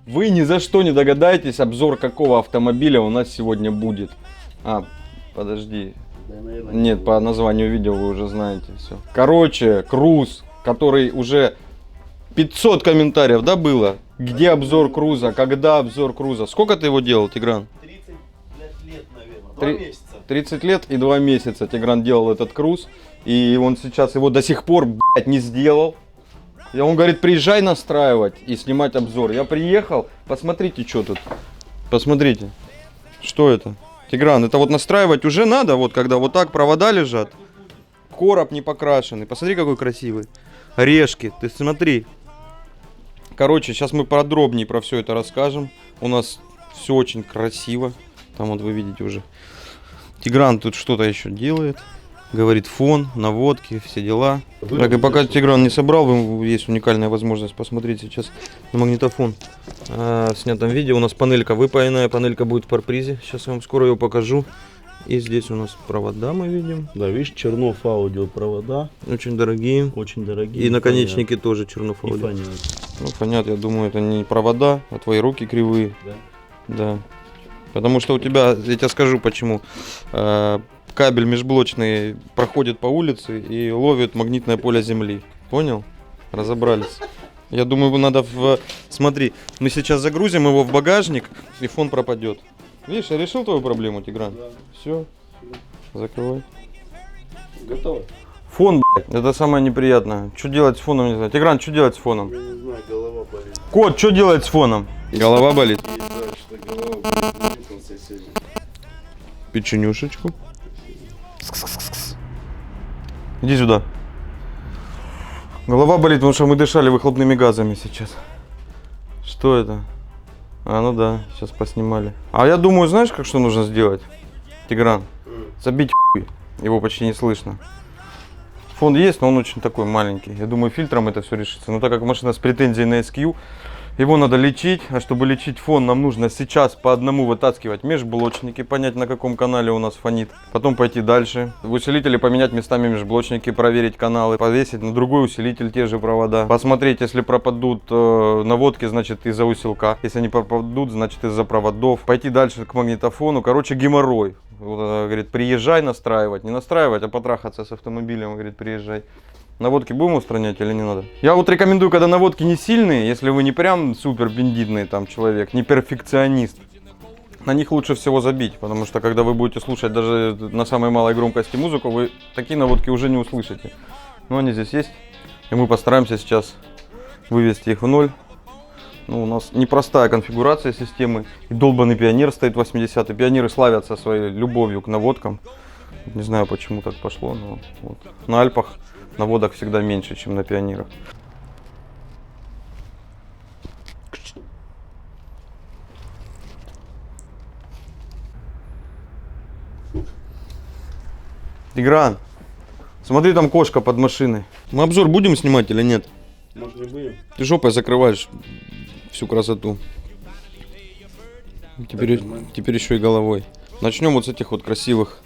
Вы ни за что не догадаетесь, обзор какого автомобиля у нас сегодня будет. Подожди. Да, наверное, Нет, по названию видео вы уже знаете все. Короче, Круз, который уже 500 комментариев, да, было? Где обзор Круза? Когда обзор Круза? Сколько ты его делал, Тигран? 30 лет, наверное. 2 месяца. 30 лет и 2 месяца Тигран делал этот Круз. И он сейчас его до сих пор, блядь, не сделал. И он говорит, приезжай настраивать и снимать обзор. Я приехал, посмотрите, что тут. Посмотрите, что это. Тигран, это вот настраивать уже надо, вот когда вот так провода лежат. Короб не покрашенный. Посмотри, какой красивый. Орешки, ты смотри. Короче, сейчас мы подробнее про все это расскажем. У нас все очень красиво. Там вот вы видите уже. Тигран тут что-то еще делает. Говорит, фон, наводки, все дела. Так, и пока Тигран не собрал, есть уникальная возможность посмотреть сейчас на магнитофон. В снятом виде у нас панелька выпаянная, панелька будет в парпризе. Сейчас я вам скоро ее покажу. И здесь у нас провода мы видим. Да, видишь, Чернов аудио провода. Очень дорогие. Очень дорогие. И наконечники тоже Чернов И аудио. фонят. Ну, понятно, я думаю, это не провода, а твои руки кривые. Да. Да. Потому что у тебя, я тебе скажу почему. Кабель межблочный проходит по улице и ловит магнитное поле Земли. Понял? Разобрались. Я думаю, надо Смотри, мы сейчас загрузим его в багажник, и фон пропадет. Видишь, я решил твою проблему, Тигран? Да. Все. Закрывай. Готово? Фон, блядь, это самое неприятное. Что делать с фоном, не знаю. Тигран, что делать с фоном? Я не знаю, голова болит. Кот, что делать с фоном? Голова болит. И да, что голова болит. Соседи. Печенюшечку. Иди сюда. Голова болит, потому что мы дышали выхлопными газами сейчас. Что это? Ну да, сейчас поснимали. А я думаю, знаешь, как что нужно сделать? Тигран, забить хуй. Его почти не слышно. Фон есть, но он очень такой маленький. Я думаю, фильтром это все решится. Но так как машина с претензией на SQ, его надо лечить, а чтобы лечить фон, нам нужно сейчас по одному вытаскивать межблочники, понять, на каком канале у нас фонит. Потом пойти дальше. В усилителе поменять местами межблочники, проверить каналы, повесить на другой усилитель те же провода. Посмотреть, если пропадут наводки, значит из-за усилка. Если они пропадут, значит из-за проводов. Пойти дальше к магнитофону. Короче, геморрой. Вот, говорит, приезжай настраивать. Не настраивать, а потрахаться с автомобилем. Говорит, приезжай. Наводки будем устранять или не надо? Я вот рекомендую, когда наводки не сильные, если вы не прям супер бендитный там человек, не перфекционист, на них лучше всего забить, потому что когда вы будете слушать даже на самой малой громкости музыку, вы такие наводки уже не услышите. Но они здесь есть, и мы постараемся сейчас вывести их в ноль. Ну, у нас непростая конфигурация системы, и долбанный Пионер стоит 80-й. Пионеры славятся своей любовью к наводкам. Не знаю, почему так пошло, но вот. На Альпах наводок всегда меньше, чем на Пионерах. Тигран, смотри, там кошка под машиной. Мы обзор будем снимать или нет? Может, не будем? Ты жопой закрываешь всю красоту. Теперь еще и головой. Начнем вот с этих вот красивых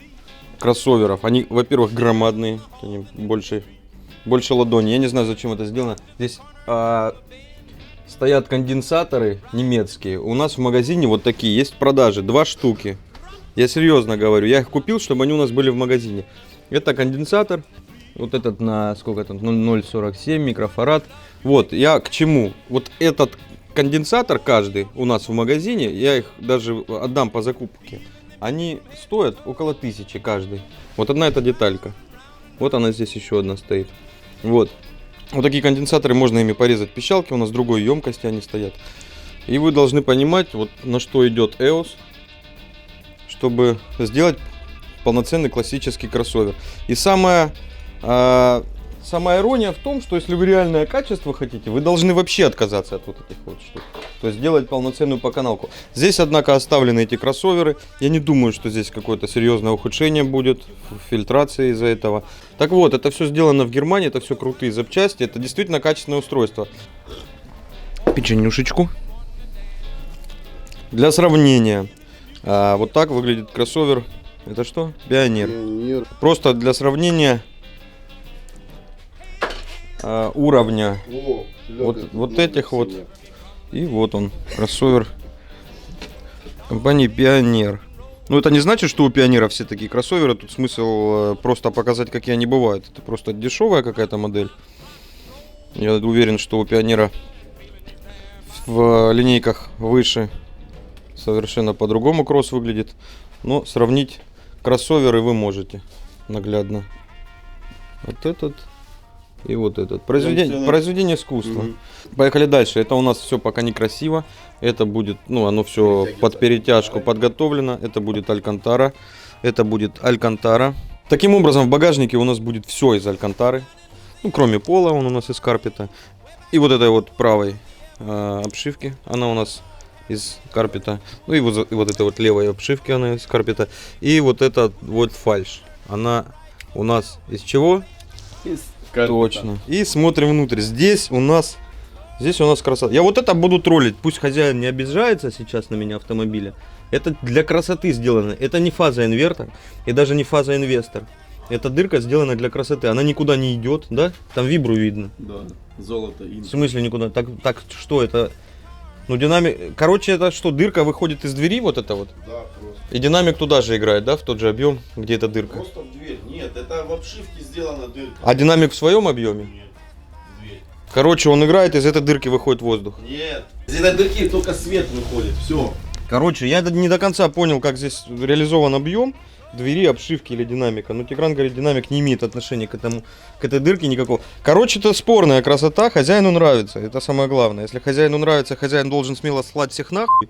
кроссоверов. Они, во-первых, громадные, они больше ладони. Я не знаю, зачем это сделано. Здесь стоят конденсаторы немецкие. У нас в магазине вот такие есть в продаже, 2 штуки. Я серьезно говорю, я их купил, чтобы они у нас были в магазине. Это конденсатор, вот этот на сколько там, 0,47 микрофарад. Вот, я к чему? Вот этот конденсатор каждый у нас в магазине, я их даже отдам по закупке. Они стоят около 1000 каждый. Вот одна эта деталька. Вот она здесь еще одна стоит. Вот. Вот такие конденсаторы, можно ими порезать пищалки. У нас другой емкости они стоят. И вы должны понимать, вот на что идет EOS, чтобы сделать полноценный классический кроссовер. И самая ирония в том, что если вы реальное качество хотите, вы должны вообще отказаться от вот этих вот штук. То есть сделать полноценную поканалку. Здесь, однако, оставлены эти кроссоверы. Я не думаю, что здесь какое-то серьезное ухудшение будет в фильтрации из-за этого. Так вот, это все сделано в Германии, это все крутые запчасти, это действительно качественное устройство. Печенюшечку. Для сравнения, вот так выглядит кроссовер. Это что? Пионер. Пионер. Просто для сравнения уровня О, вот этих вот И вот он, кроссовер компании Pioneer. Ну, это не значит, что у Пионера все такие кроссоверы. Тут смысл просто показать, какие они бывают. Это просто дешевая какая-то модель. Я уверен, что у Пионера в линейках выше совершенно по-другому кросс выглядит. Но сравнить кроссоверы вы можете наглядно. Вот этот и вот этот. Произведение искусства. Поехали дальше. Это у нас все пока некрасиво. Это будет, ну, оно все под перетяжку подготовлено. Это будет Алькантара. Это будет Алькантара. Таким образом, в багажнике у нас будет все из Алькантары. Ну, кроме пола, он у нас из карпета. И вот этой вот правой обшивки, она у нас из карпета. Ну и вот этой вот левой обшивки, она из карпета. И вот эта вот фальш, она у нас из чего? Из карпета. Точно. И смотрим внутрь. Здесь у нас красота. Я вот это буду троллить. Пусть хозяин не обижается сейчас на меня автомобиля. Это для красоты сделано. Это не фазоинвертор и даже не фазоинвестор. Эта дырка сделана для красоты. Она никуда не идет, да? Там вибру видно. Да, золото. В смысле никуда? Так что это? Ну, динамик... Короче, это что, дырка выходит из двери, вот это вот? Да, просто. И динамик туда же играет, да? В тот же объем, где эта дырка. Просто в дверь. Нет, это в обшивке сделана дырка. А динамик в своем объеме? Нет, в дверь. Короче, он играет, из этой дырки выходит воздух. Нет. Из этой дырки только свет выходит. Все. Короче, я не до конца понял, как здесь реализован объем двери, обшивки или динамика. Но Тигран говорит, динамик не имеет отношения к этой дырке никакого. Короче, это спорная красота, хозяину нравится. Это самое главное. Если хозяину нравится, хозяин должен смело слать всех нахуй.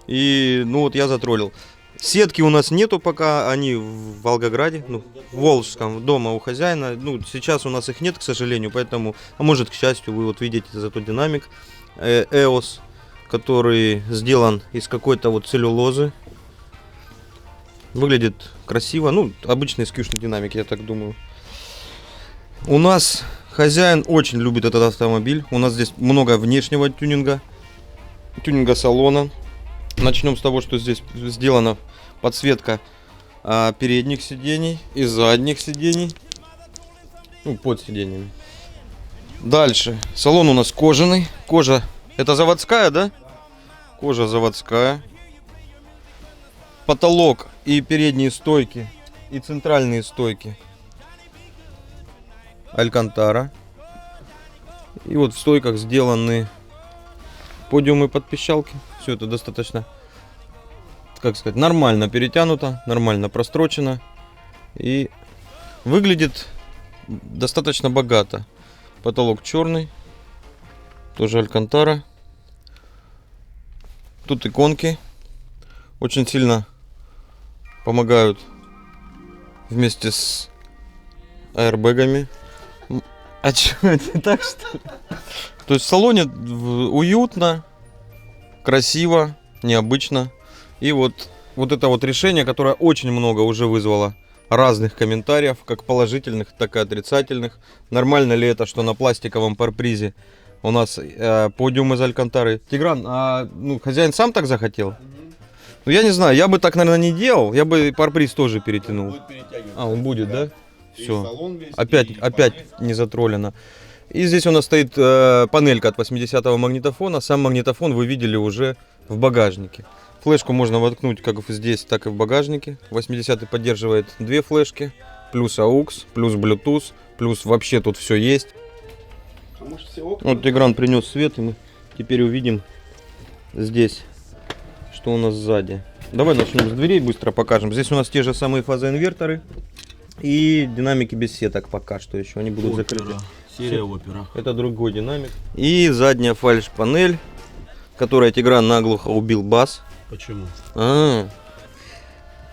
И, ну вот, я затроллил. Сетки у нас нету пока, они в Волгограде, ну, в Волжском, дома у хозяина. Ну, сейчас у нас их нет, к сожалению, поэтому, а может, к счастью, вы вот видите зато динамик EOS, который сделан из какой-то вот целлюлозы. Выглядит красиво, ну, обычный скьюшный динамик, я так думаю. У нас хозяин очень любит этот автомобиль. У нас здесь много внешнего тюнинга салона. Начнем с того, что здесь сделана подсветка передних сидений и задних сидений. Ну, под сиденьями. Дальше. Салон у нас кожаный. Кожа, это заводская, да? Кожа заводская. Потолок и передние стойки, и центральные стойки Алькантара. И вот в стойках сделаны подиумы под пищалки. Все это достаточно, как сказать, нормально перетянуто, нормально прострочено. И выглядит достаточно богато. Потолок черный, тоже Алькантара. Тут иконки. Очень сильно помогают вместе с аэрбэгами. А что, это так что ли? То есть в салоне уютно, красиво, необычно. И вот это вот решение, которое очень много уже вызвало разных комментариев, как положительных, так и отрицательных. Нормально ли это, что на пластиковом парбризе у нас подиум из Алькантары? Тигран, хозяин сам так захотел? Ну, я не знаю, я бы так, наверное, не делал. Я бы парбриз тоже перетянул. Он будет, да? Все. Опять не затроллено. И здесь у нас стоит панелька от 80-го магнитофона. Сам магнитофон вы видели уже в багажнике. Флешку можно воткнуть как здесь, так и в багажнике. 80-й поддерживает две флешки. Плюс AUX, плюс Bluetooth, плюс вообще тут все есть. Вот Тигран принес свет, и мы теперь увидим здесь, что у нас сзади. Давай начнем с дверей, быстро покажем. Здесь у нас те же самые фазоинверторы и динамики без сеток пока что еще. Они будут закрыты. Серия Опера. Это другой динамик. И задняя фальш-панель, которая Тигран наглухо убил бас. Почему? Да.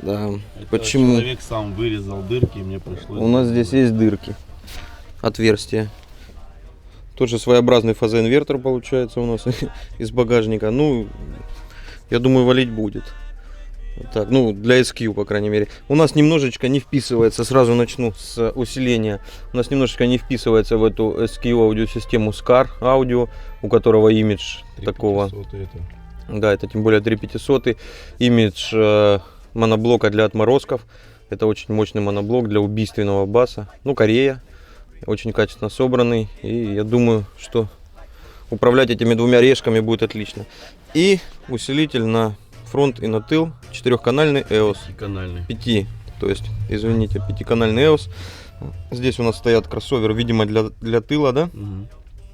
Это Почему? Человек сам вырезал дырки, и мне пришлось... У нас здесь есть дырки, отверстия. Тоже своеобразный фазоинвертор получается у нас из багажника. Ну, я думаю, валить будет. Так, ну, для SQ, по крайней мере. У нас немножечко не вписывается, сразу начну с усиления. У нас немножечко не вписывается в эту SQ аудиосистему SCAR аудио, у которого имидж такого. Да, это тем более 3500. Имидж моноблока для отморозков. Это очень мощный моноблок для убийственного баса. Ну, Корея. Очень качественно собранный. И я думаю, что управлять этими двумя решками будет отлично. И усилитель на фронт и на тыл, 4-канальный EOS. Канальный. 5, то есть, извините, 5-канальный EOS. Здесь у нас стоят кроссоверы, видимо, для тыла, да?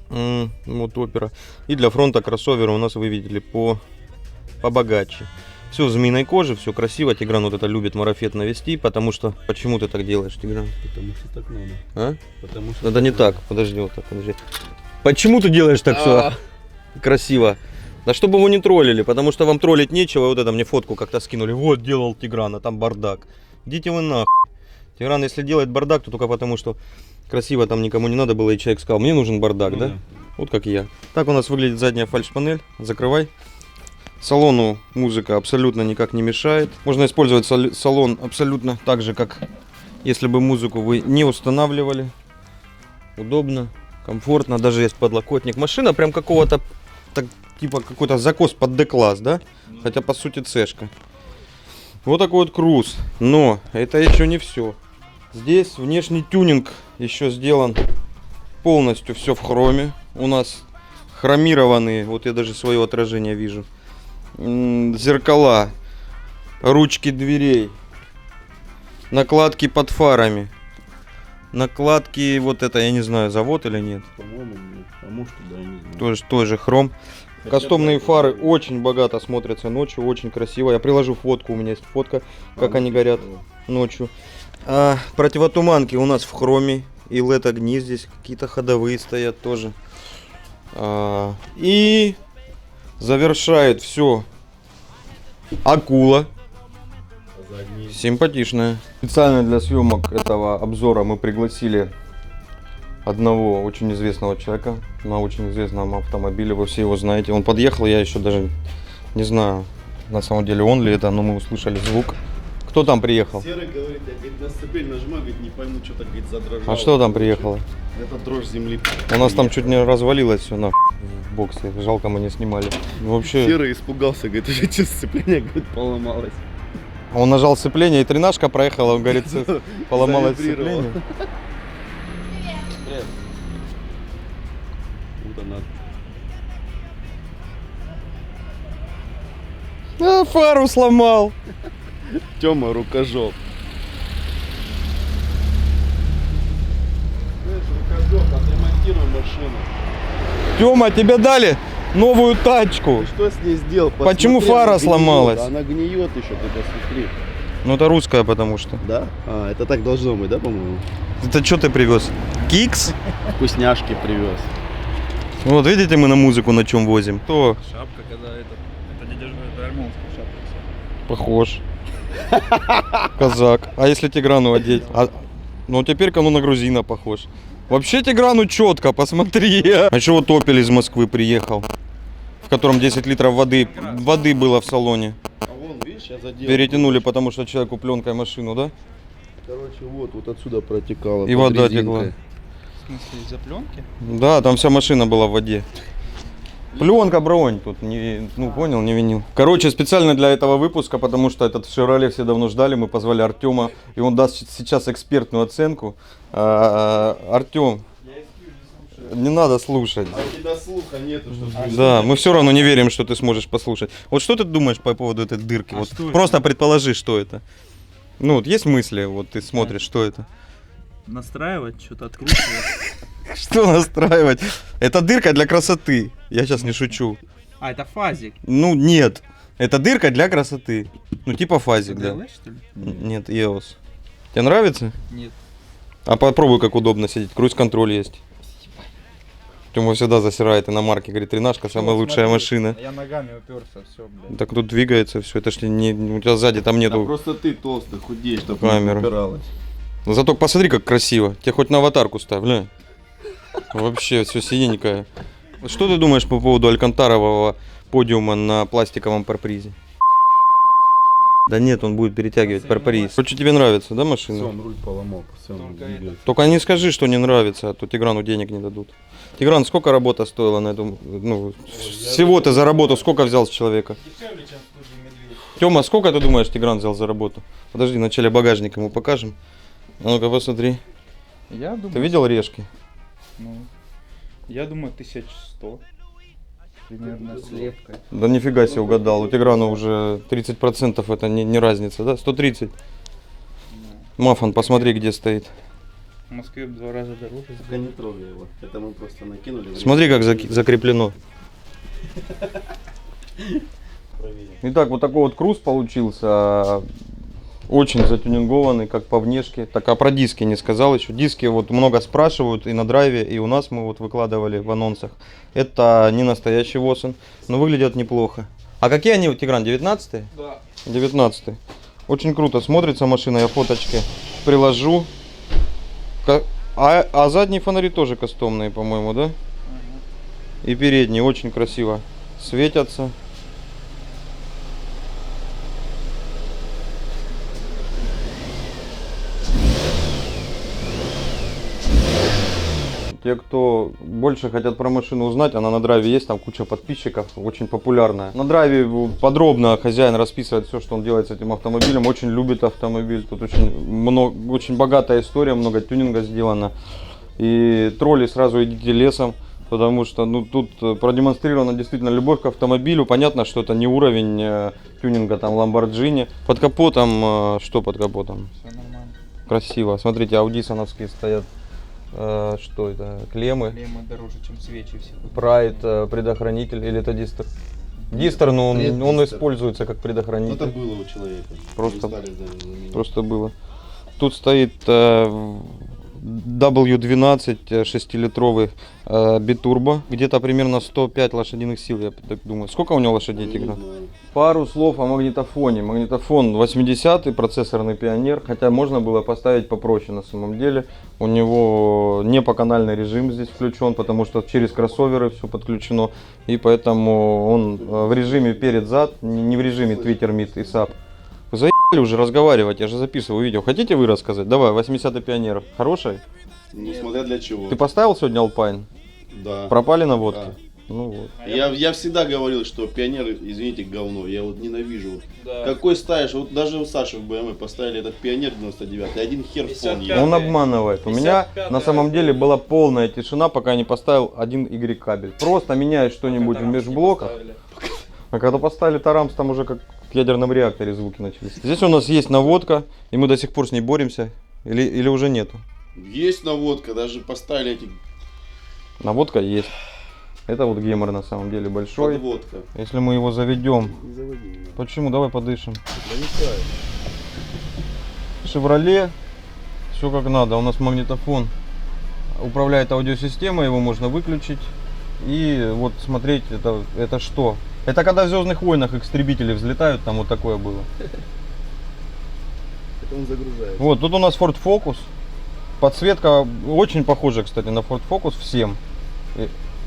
Вот опера. И для фронта кроссоверы у нас, вы видели, побогаче. Все в змеиной коже, все красиво. Тигран вот это любит марафет навести, потому что... Почему ты так делаешь, Тигран? Потому что так надо. А? Потому что Это не так. Подожди, вот так, подожди. Почему ты делаешь так все красиво? Да чтобы его не троллили, потому что вам троллить нечего. Вот это мне фотку как-то скинули. Вот делал Тигран, а там бардак. Идите вы нахуй. Тигран, если делает бардак, то только потому, что красиво там никому не надо было, и человек сказал, мне нужен бардак, да? Вот как и я. Так у нас выглядит задняя фальш-панель. Закрывай. Салону музыка абсолютно никак не мешает. Можно использовать салон абсолютно так же, как если бы музыку вы не устанавливали. Удобно, комфортно, даже есть подлокотник. Машина прям какого-то, так, типа какой-то закос под D-класс, да? Хотя по сути C-шка. Вот такой вот круз. Но это еще не все. Здесь внешний тюнинг еще сделан полностью, все в хроме. У нас хромированные, вот я даже свое отражение вижу. Зеркала, ручки дверей, накладки под фарами, накладки, вот это я не знаю, завод или нет. По-моему, нет. А может, да, я не знаю. Тоже хром. Кастомные фары очень богато смотрятся ночью, очень красиво. Я приложу фотку, у меня есть фотка, как они горят ночью. Противотуманки у нас в хроме, и LED огни здесь какие-то ходовые стоят тоже. И завершает все акула. Симпатичная. Специально для съемок этого обзора мы пригласили одного очень известного человека на очень известном автомобиле. Вы все его знаете. Он подъехал, я еще даже не знаю, на самом деле он ли это, но мы услышали звук. Кто там приехал? Серый говорит, я говорит, на сцепление нажимаю, говорит, не пойму, что-то говорит, задрожало. А что там приехало? Это дрожь земли. У нас там чуть не развалилось все на в боксе. Жалко, мы не снимали. Вообще. Серый испугался, говорит, уже что сцепление, говорит, поломалось. Он нажал сцепление, и тренажка проехала, он говорит, поломалось сцепление. Вот она. Фару сломал. Тёма рукожоп. Знаешь, рукожоп, отремонтируем машину. Тёма, тебе дали новую тачку. Ты что с ней сделал? Почему Посмотри, фара она гниет. сломалась? Она гниет еще, ты посмотри. Ну это русская, потому что. Да? А, это так должно быть, да, по-моему? Это что ты привез? Кикс? Вкусняшки привез. Вот видите, мы на музыку на чем возим. То Шапка, когда это дядя армянская шапка. похож. Казак. А если Тиграну одеть? Ну теперь-ка ну на грузина похож. Вообще Тиграну четко, посмотри. А еще вот Opel из Москвы приехал, в котором 10 литров воды было в салоне. А вон, видишь, я задел. Перетянули, потому что человеку пленкой машину, да? Короче, вот отсюда протекало. И под вода резинкой. текла. В смысле, из-за пленки? Да, там вся машина была в воде. Пленка, бронь тут, не, ну понял, не винил. Короче, специально для этого выпуска, потому что этот Шевроле все давно ждали, мы позвали Артема, и он даст сейчас экспертную оценку. Артем, не надо слушать. А у тебя слуха нету, чтобы... Да, мы все равно не верим, что ты сможешь послушать. Вот что ты думаешь по поводу этой дырки? Вот что это? просто предположи, что это. Ну, вот есть мысли, вот ты смотришь, что это? Настраивать, что-то откручивать. Что настраивать? Это дырка для красоты. Я сейчас не шучу. А, это фазик. Ну, нет. Это дырка для красоты. Ну, типа фазик, да. DLS, что ли? Нет, EOS. Тебе нравится? Нет. А попробуй, как удобно сидеть. Круиз-контроль есть. Тёма всегда засирает иномарки. Говорит, тренажка самая лучшая машина. Я ногами уперся, все, блядь. Так тут двигается все. Это ж не, у тебя сзади там Да нету просто ты толстый, худеешь, чтобы камеры. не упиралась. Но зато посмотри, как красиво. Тебе хоть на аватарку ставь, бля. Вообще все синенькое. Вот что ты думаешь по поводу алькантарового подиума на пластиковом парпризе? Да нет, он будет перетягивать парприз. Короче, тебе нравится, да, Все, машина? он руль поломал, все, он Только двигается. Только не скажи, что не нравится, а то Тиграну денег не дадут. Тигран, сколько работа стоила на эту... Ну, всего ты за работу сколько взял с человека? Дешевле, чем в студии Медведь. Тёма, сколько ты думаешь, Тигран взял за работу? Подожди, вначале багажник ему покажем. А ну-ка, посмотри. Я думаю, Ты видел решки? ну, я думаю, 1100. примерно с лепкой. Да нифига себе угадал. У Тиграна уже 30% это не разница, да? 130. Мафон, посмотри, где стоит. В Москве в 2 раза дороже. Только не трогай его. Это мы просто накинули. Смотри, как закреплено. Итак, вот такой вот круз получился. Очень затюнингованный, как по внешке. Так, а про диски не сказал еще. Диски вот много спрашивают и на драйве, и у нас мы вот выкладывали в анонсах. Это не настоящий Восен, но выглядят неплохо. А какие они, Тигран, 19-е? Да. 19-й. Очень круто смотрится машина, я фоточки приложу. А задние фонари тоже кастомные, по-моему, да? И передние очень красиво светятся. Те, кто больше хотят про машину узнать, она на драйве есть, там куча подписчиков, очень популярная. На драйве подробно хозяин расписывает все, что он делает с этим автомобилем, очень любит автомобиль, тут очень богатая история, много тюнинга сделано. И тролли сразу идите лесом, потому что тут продемонстрирована действительно любовь к автомобилю. Понятно, что это не уровень тюнинга там Lamborghini. Под капотом, что под капотом? Все нормально. Красиво, смотрите, аудисоновские стоят. Что это? Клеммы. Клеммы дороже, чем свечи все. Прайд, предохранитель или это дистер? Дистер, но он Дистер. используется как предохранитель. Это было у человека. Просто- Не стали заменить. Просто было. Тут стоит W12 6-литровый битурбо. Где-то примерно 105 лошадиных сил, я так думаю. Сколько у него лошадей, Не Тигран? знаю. Пару слов о магнитофоне. Магнитофон 80-й, процессорный Пионер. Хотя можно было поставить попроще на самом деле. У него не поканальный режим здесь включен, потому что через кроссоверы все подключено. И поэтому он в режиме перед-зад, не в режиме Twitter, Meet и SAP. Вы заебали уже разговаривать, я же записываю видео. Хотите вы рассказать? Давай, 80-й Пионер. Хороший? Ну, смотря для чего. Ты поставил сегодня Alpine? Да. Пропали наводки? Да. Ну вот. Я всегда говорил, что Пионер, извините, говно. Я вот ненавижу. Да. Какой ставишь? Вот даже у Саши в BMW поставили этот Пионер 99, один хер в фон 55. ехал. Он обманывает. У меня 55-й на самом деле была полная тишина, пока не поставил один Y кабель. Просто меняешь что-нибудь в межблоках. А когда поставили Тарамс, там уже как в ядерном реакторе звуки начались. Здесь у нас есть наводка, и мы до сих пор с ней боремся. Или уже нету? Есть наводка, даже поставили эти Наводка есть. Это вот гемор на самом деле большой. подводка. Если мы его заведем. Не заводи меня. Почему? Давай подышим. Да не ставишь. Шевроле. Все как надо. У нас магнитофон управляет аудиосистемой, его можно выключить. И вот смотреть, это что? Это когда в Звездных войнах истребители взлетают, там вот такое было. Это он загружается. Вот, тут у нас Ford Focus. Подсветка очень похожа, кстати, на Ford Focus всем.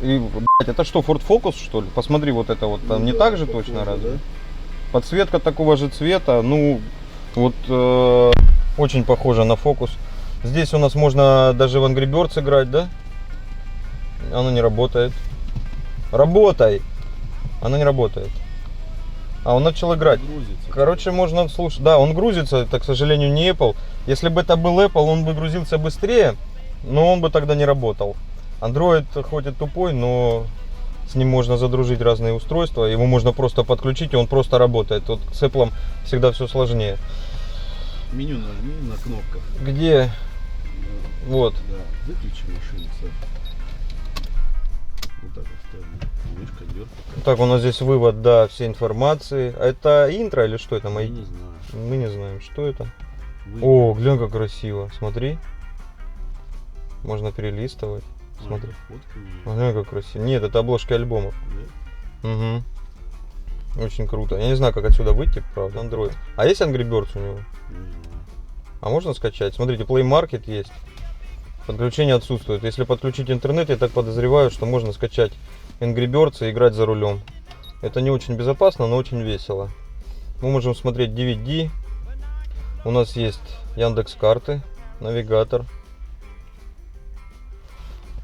И блядь, это что, Ford Focus, что ли? Посмотри, вот это вот, там Ну не да, так же похоже, точно разве? да. Подсветка такого же цвета, ну, вот очень похожа на Focus. Здесь у нас можно даже в Angry Birds играть, да? Оно не работает. Работай! Оно не работает. А он начал играть. Грузится. Короче, можно слушать. Да, он грузится, это, к сожалению, не Apple. Если бы это был Apple, он бы грузился быстрее, но он бы тогда не работал. Android хоть и тупой, но с ним можно задружить разные устройства. Его можно просто подключить, и он просто работает. Вот с Apple всегда все сложнее. Меню нажми на кнопках. Где? Вот. Да, выключи машину, Саша. Вот так оставим. Мышка дёргает. Так, у нас здесь вывод, да, всей информации. А это интро или что это? Я Мои? не знаю. Мы не знаем, что это. Вы- О, глянь, как красиво. Смотри. Можно перелистывать. А, Смотри. фотка не- Глянь, как красиво. Нет, это обложки альбомов. Да? Угу. Очень круто. Я не знаю, как отсюда выйти, правда, Android. А есть Angry Birds у него? Не знаю. А можно скачать? Смотрите, Play Market есть. Подключение отсутствует. Если подключить интернет, я так подозреваю, что можно скачать Angry Birds и играть за рулем. Это не очень безопасно, но очень весело. Мы можем смотреть DVD. У нас есть Яндекс.Карты, навигатор.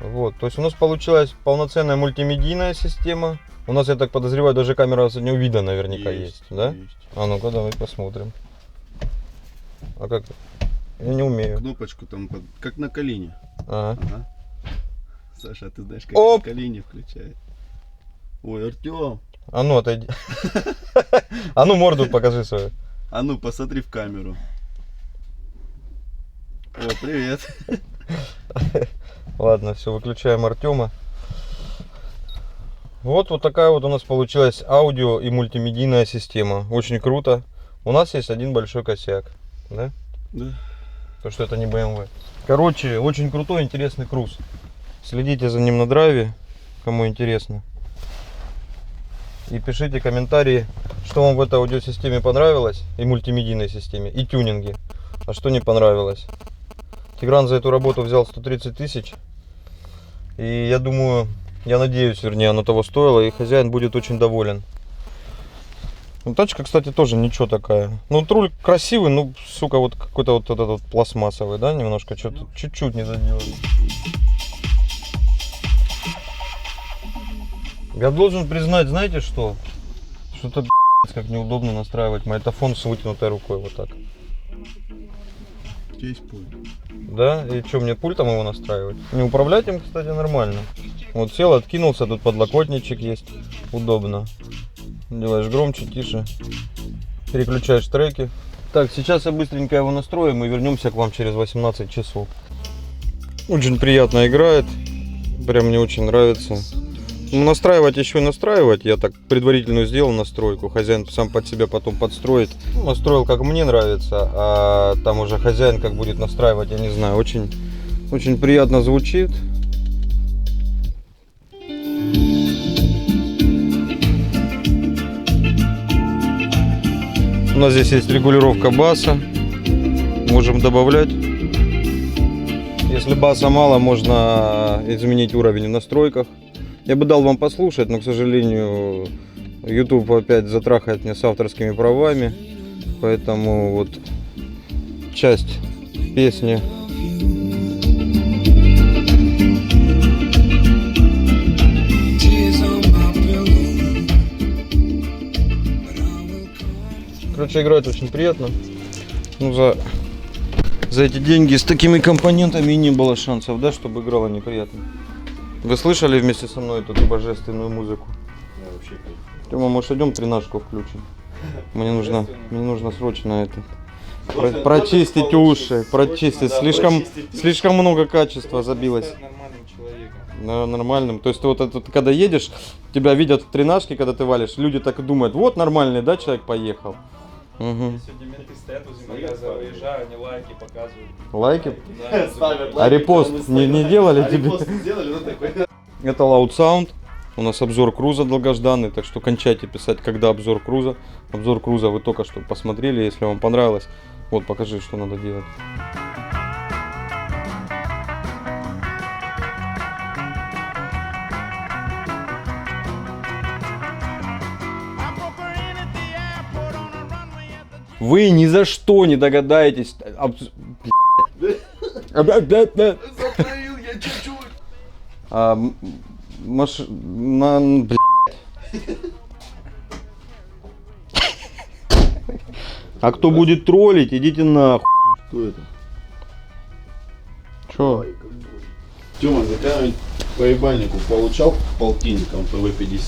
Вот, то есть у нас получилась полноценная мультимедийная система. У нас, я так подозреваю, даже камера заднего вида наверняка есть, да? Есть. А ну-ка, давай посмотрим. А как? Я не умею. Кнопочку там, как на колени. Ага. Ага. Саша, а ты знаешь, как Оп! на колени включает? Ой, Артем. А ну отойди. А ну морду покажи свою. А ну, посмотри в камеру. О, привет. Ладно, все, выключаем Артема. Вот такая вот у нас получилась аудио и мультимедийная система. Очень круто. У нас есть один большой косяк. Да? Да. То, что это не BMW. Короче, очень крутой, интересный круз. Следите за ним на драйве, кому интересно. И пишите комментарии, что вам в этой аудиосистеме понравилось, и мультимедийной системе, и тюнинге. А что не понравилось. Тигран за эту работу взял 130 тысяч. И я думаю, я надеюсь, вернее, оно того стоило, и хозяин будет очень доволен. Ну, тачка, кстати, тоже ничего такая. Ну, вот руль красивый, ну, сука, вот какой-то вот этот вот пластмассовый, да, немножко, что-то чуть-чуть не заделано. Я должен признать, знаете что? Что-то как неудобно настраивать магнитофон с вытянутой рукой вот так. Есть пульт. Да? И что, мне пультом его настраивать? Не управлять им, кстати, нормально. Вот сел, откинулся, тут подлокотничек есть. Удобно. Делаешь громче, тише. Переключаешь треки. Так, сейчас я быстренько его настрою, и вернемся к вам через 18 часов. Очень приятно играет. Прям мне очень нравится. Ну, настраивать еще и настраивать. Я так предварительную сделал настройку. Хозяин сам под себя потом подстроит. Ну, настроил, как мне нравится. А там уже хозяин как будет настраивать, я не знаю. Очень, очень приятно звучит. У нас здесь есть регулировка баса. Можем добавлять. Если баса мало, можно изменить уровень в настройках. Я бы дал вам послушать, но, к сожалению, YouTube опять затрахает меня с авторскими правами. Поэтому вот часть песни короче, играть очень приятно. Ну, за эти деньги с такими компонентами не было шансов, да, чтобы играло неприятно. Вы слышали вместе со мной эту божественную музыку? Да, вообще кайф. Тёма, может, идем тринашку включим? Мне нужно срочно это Тоже прочистить получше. уши, прочистить. Да, Слишком, прочистить уши. слишком много качества забилось. Стать нормальным человеком. Да, нормальным. То есть ты вот это, когда едешь, тебя видят в тринашке, когда ты валишь, люди так и думают, вот нормальный, да, человек поехал. Угу. Сегодня менты стоят возле магаза, выезжаю, они лайки показывают. Лайки? Да, Ставят А лайки, репост прямо ставят. не делали А тебе? репост не делали, ну такой. Это Loud Sound. У нас обзор круза долгожданный, так что кончайте писать, когда обзор круза. Обзор круза вы только что посмотрели, если вам понравилось. Вот, покажи, что надо делать. Вы ни за что не догадаетесь. Закрыл я чуть-чуть. А кто будет троллить, идите нахуй. Кто это? Чё? Тёма, за когда-нибудь по ебальнику получал полтинником ПВ-50?